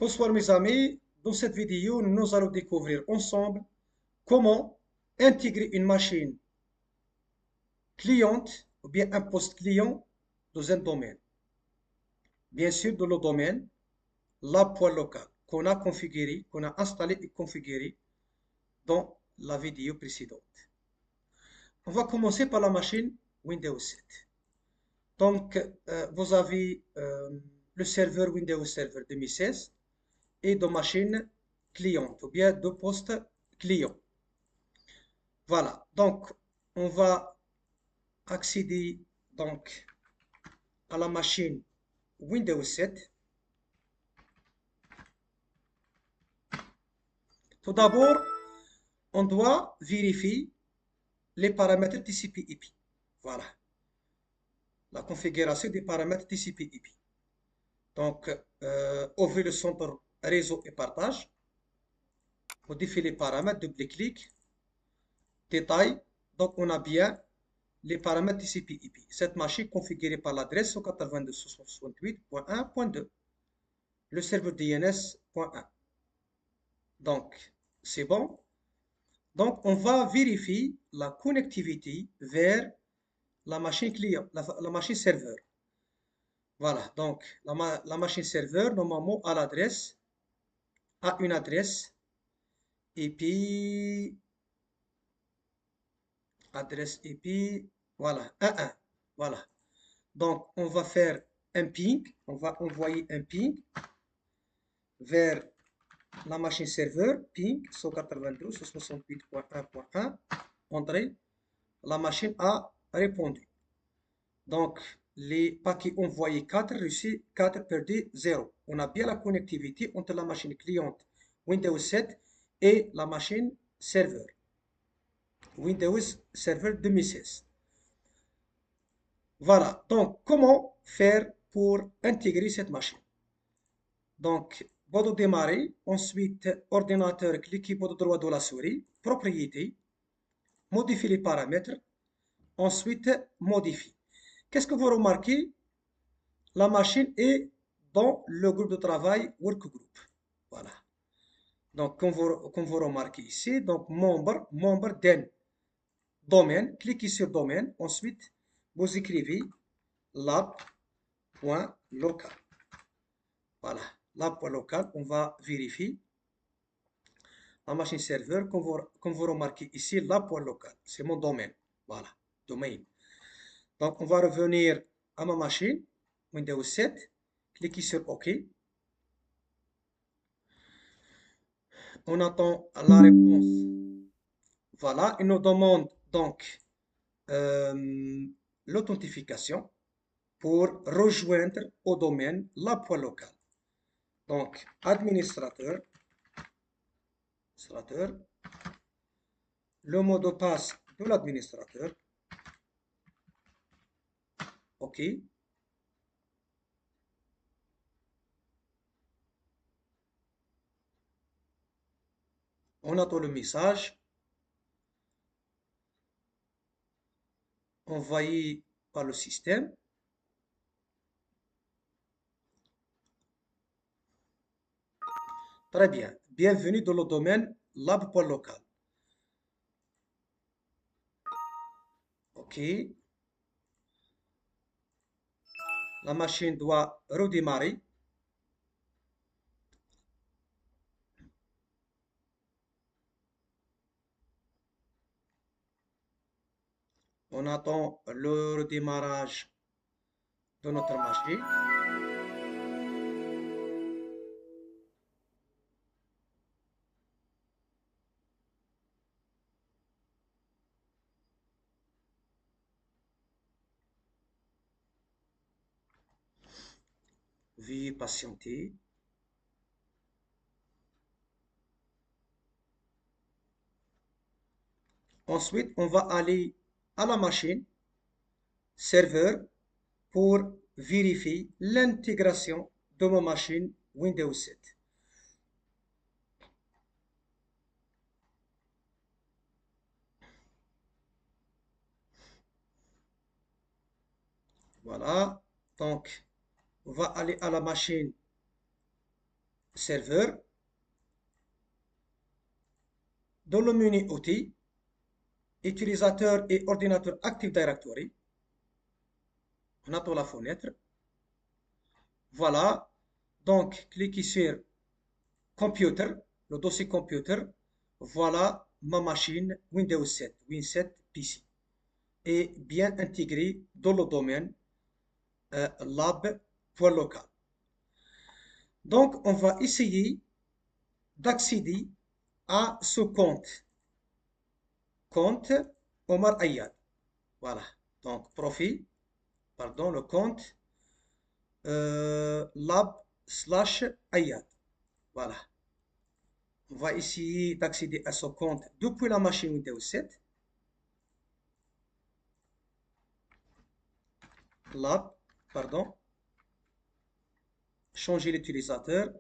Bonsoir mes amis, dans cette vidéo, nous allons découvrir ensemble comment intégrer une machine cliente ou bien un poste client dans un domaine. Bien sûr, dans le domaine, la poêle locale qu'on a configurée, qu'on a installée et configurée dans la vidéo précédente. On va commencer par la machine Windows 7. Donc, vous avez le serveur Windows Server 2016 et de machines clientes ou bien de postes clients. Voilà, donc on va accéder donc à la machine Windows 7. Tout d'abord, on doit vérifier les paramètres TCP/IP. Voilà, la configuration des paramètres TCP/IP. Donc, ouvrez le centre réseau et partage, modifiez les paramètres, double-clic, détail. Donc, on a bien les paramètres TCP/IP. Cette machine configurée par l'adresse 192.168.1.2, le serveur DNS.1. Donc, c'est bon. Donc, on va vérifier la connectivité vers la machine client, la machine serveur. Voilà, donc la machine serveur, normalement, a une adresse IP, voilà, 1. Voilà. Donc, on va faire un ping, on va envoyer un ping vers la machine serveur, ping 192.168.1.1. Entrée, la machine a répondu. Donc, les paquets envoyés 4, reçus 4, perdus 0. On a bien la connectivité entre la machine cliente Windows 7 et la machine serveur Windows Server 2016. Voilà, donc comment faire pour intégrer cette machine? Donc, bouton démarrer, ensuite ordinateur, cliquez bouton droit de la souris, propriétés, modifier les paramètres, ensuite modifier. Qu'est-ce que vous remarquez? La machine est dans le groupe de travail Workgroup. Voilà. Donc, comme vous remarquez ici, donc membre d'un domaine, cliquez sur domaine, ensuite vous écrivez lab.local. Voilà, lab.local, on va vérifier la machine serveur, comme vous remarquez ici, lab.local, c'est mon domaine. Voilà, domaine. Donc, on va revenir à ma machine, Windows 7, cliquez sur OK. On attend la réponse. Voilà, il nous demande donc l'authentification pour rejoindre au domaine la poêle locale. Donc, administrateur, le mot de passe de l'administrateur. OK. On attend le message envoyé par le système. Très bien. Bienvenue dans le domaine lab poêle local. OK. La machine doit redémarrer. On attend le redémarrage de notre machine. Veuillez patienter. Ensuite, on va aller à la machine serveur pour vérifier l'intégration de ma machine Windows 7. Voilà, donc on va aller à la machine serveur. Dans le menu outils, utilisateur et ordinateur Active Directory. On attend la fenêtre. Voilà. Donc, cliquez sur Computer, le dossier Computer. Voilà ma machine Windows 7, Win 7 PC. Et bien intégré dans le domaine lab.local. Donc, on va essayer d'accéder à ce compte Omar Ayad. Voilà. Donc, profil, pardon, le compte lab/Ayad. Voilà. On va essayer d'accéder à ce compte depuis la machine Windows 7. Lab, pardon. Changer l'utilisateur.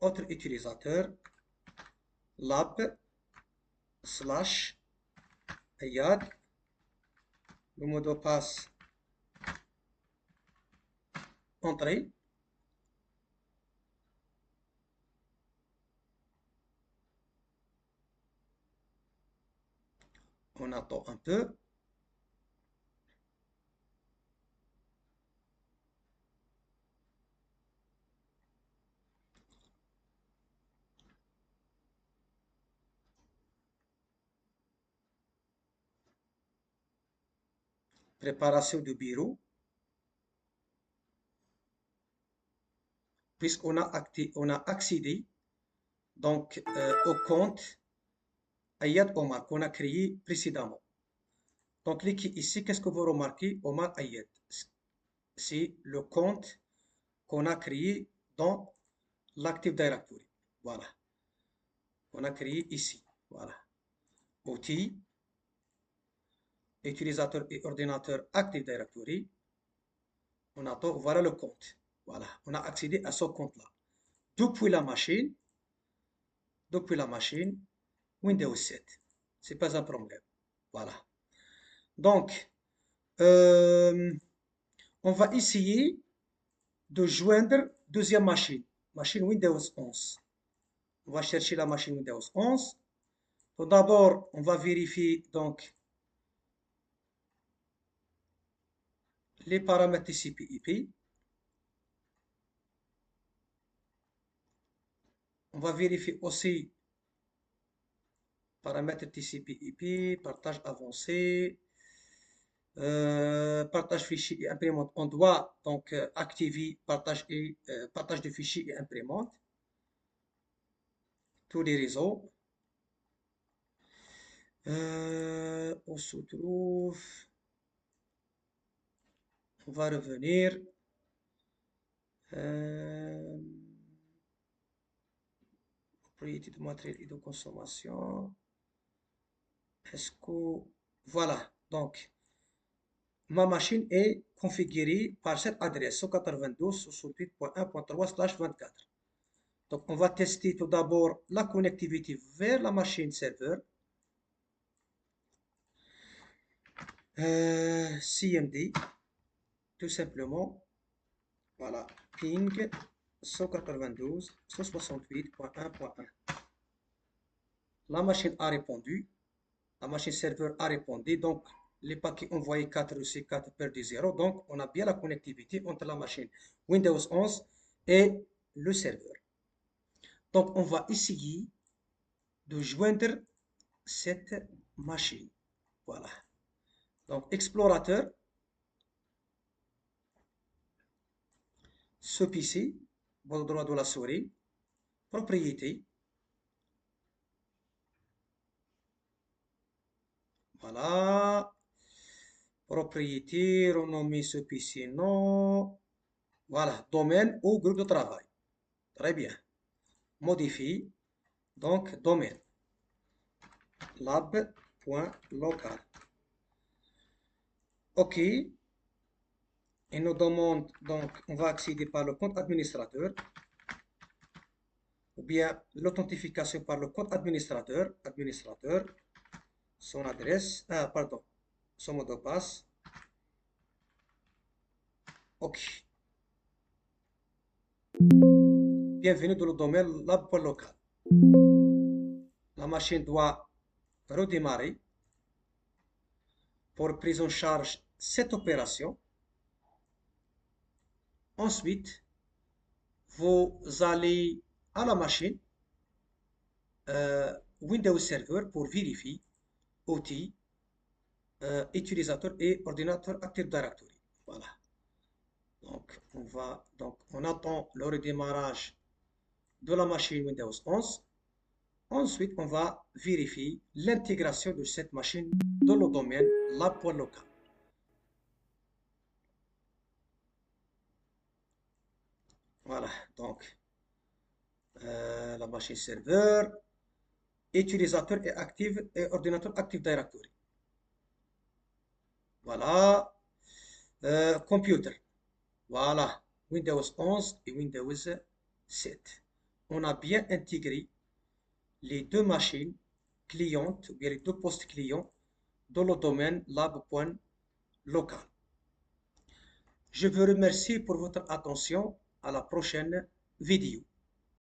Autre utilisateur. Lab/Ayad. Le mot de passe. Entrée. On attend un peu. Préparation du bureau. Puisqu'on a accédé donc au compte Ayad Omar qu'on a créé précédemment. Donc cliquez ici, qu'est-ce que vous remarquez? Omar Ayad. C'est le compte qu'on a créé dans l'Active Directory. Voilà. On a créé ici. Voilà. Outils, utilisateur et ordinateur Active Directory. On attend, voilà le compte. Voilà. On a accédé à ce compte-là. Depuis la machine Windows 7. C'est pas un problème. Voilà. Donc, on va essayer de joindre deuxième machine Windows 11. On va chercher la machine Windows 11. Tout d'abord, on va vérifier donc les paramètres TCP/IP. On va vérifier aussi paramètres TCP/IP, partage avancé, partage fichier et imprimante. On doit donc activer partage de fichiers et imprimante. Tous les réseaux. On se trouve. On va revenir. Propriété de matériel et de consommation. Est-ce que. Voilà. Donc, ma machine est configurée par cette adresse 192.168.1.3/24. Donc, on va tester tout d'abord la connectivité vers la machine serveur. CMD, tout simplement. Voilà, ping 192.168.1.1. La machine a répondu. La machine serveur a répondu. Donc, les paquets envoyés 4 reçus 4 perdus 0. Donc, on a bien la connectivité entre la machine Windows 11 et le serveur. Donc, on va essayer de joindre cette machine. Voilà. Donc, explorateur, ce PC, bord droit de la souris, propriété. Voilà. Propriété, renommer ce PC, non. Voilà. Domaine ou groupe de travail. Très bien. Modifie. Donc, domaine. Lab.local. OK. Il nous demande, donc, on va accéder par le compte administrateur. Ou bien l'authentification par le compte administrateur. Administrateur. Son adresse. Pardon. Son mot de passe. OK. Bienvenue dans le domaine lab.local. La machine doit redémarrer. Pour prise en charge cette opération, ensuite, vous allez à la machine Windows Server pour vérifier outils, utilisateur et ordinateur Active Directory. Voilà. Donc on attend le redémarrage de la machine Windows 11. Ensuite, on va vérifier l'intégration de cette machine dans le domaine lab.local. Voilà, donc la machine serveur, utilisateur et active et ordinateur Active Directory. Voilà, computer. Voilà, Windows 11 et Windows 7. On a bien intégré les deux machines clientes, ou bien les deux postes clients dans le domaine lab.local. Je vous remercie pour votre attention. À la prochaine vidéo.